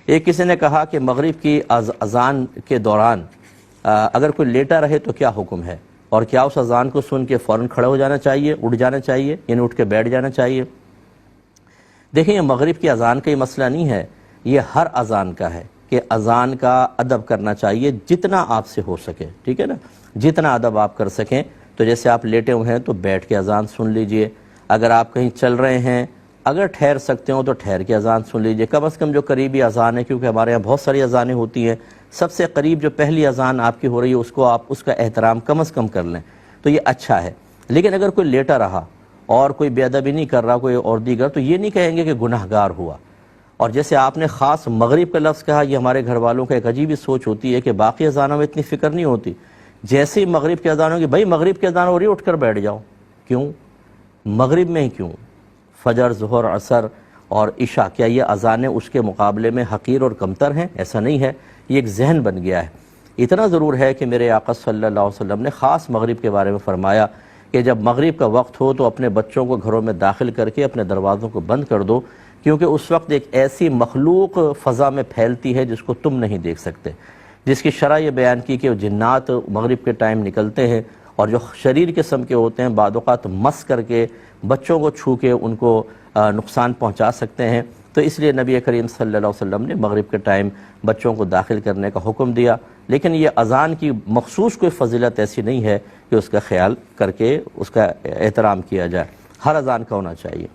ایک کسی نے کہا کہ مغرب کی اذان کے دوران اگر کوئی لیٹا رہے تو کیا حکم ہے، اور کیا اس اذان کو سن کے فوراً کھڑا ہو جانا چاہیے، اٹھ جانا چاہیے، یعنی اٹھ کے بیٹھ جانا چاہیے؟ دیکھیں، یہ مغرب کی اذان کا یہ مسئلہ نہیں ہے، یہ ہر اذان کا ہے کہ اذان کا ادب کرنا چاہیے جتنا آپ سے ہو سکے، ٹھیک ہے نا، جتنا ادب آپ کر سکیں۔ تو جیسے آپ لیٹے ہوئے ہیں تو بیٹھ کے اذان سن لیجئے، اگر آپ کہیں چل رہے ہیں، اگر ٹھہر سکتے ہوں تو ٹھہر کے اذان سن لیجئے، کم از کم جو قریبی اذان ہے، کیونکہ ہمارے یہاں بہت ساری اذانیں ہوتی ہیں، سب سے قریب جو پہلی اذان آپ کی ہو رہی ہے اس کو آپ اس کا احترام کم از کم کر لیں، تو یہ اچھا ہے۔ لیکن اگر کوئی لیٹا رہا اور کوئی بے ادبی نہیں کر رہا کوئی اور دیگر، تو یہ نہیں کہیں گے کہ گناہگار ہوا۔ اور جیسے آپ نے خاص مغرب کا لفظ کہا، یہ ہمارے گھر والوں کا ایک عجیب سوچ ہوتی ہے کہ باقی اذانوں میں اتنی فکر نہیں ہوتی، جیسے ہی مغرب کی اذان ہوگی، بھائی مغرب کی اذان ہو رہی ہے اٹھ کر بیٹھ جاؤ۔ کیوں؟ مغرب میں ہی کیوں؟ فجر، ظہر، عصر اور عشاء، کیا یہ اذانیں اس کے مقابلے میں حقیر اور کمتر ہیں؟ ایسا نہیں ہے، یہ ایک ذہن بن گیا ہے۔ اتنا ضرور ہے کہ میرے آقا صلی اللہ علیہ وسلم نے خاص مغرب کے بارے میں فرمایا کہ جب مغرب کا وقت ہو تو اپنے بچوں کو گھروں میں داخل کر کے اپنے دروازوں کو بند کر دو، کیونکہ اس وقت ایک ایسی مخلوق فضا میں پھیلتی ہے جس کو تم نہیں دیکھ سکتے، جس کی شرح یہ بیان کی کہ جنات مغرب کے ٹائم نکلتے ہیں اور جو شریر قسم کے ہوتے ہیں بعض اوقات مس کر کے بچوں کو چھو کے ان کو نقصان پہنچا سکتے ہیں۔ تو اس لیے نبی کریم صلی اللہ علیہ وسلم نے مغرب کے ٹائم بچوں کو داخل کرنے کا حکم دیا، لیکن یہ اذان کی مخصوص کوئی فضیلت ایسی نہیں ہے کہ اس کا خیال کر کے اس کا احترام کیا جائے، ہر اذان کا ہونا چاہیے۔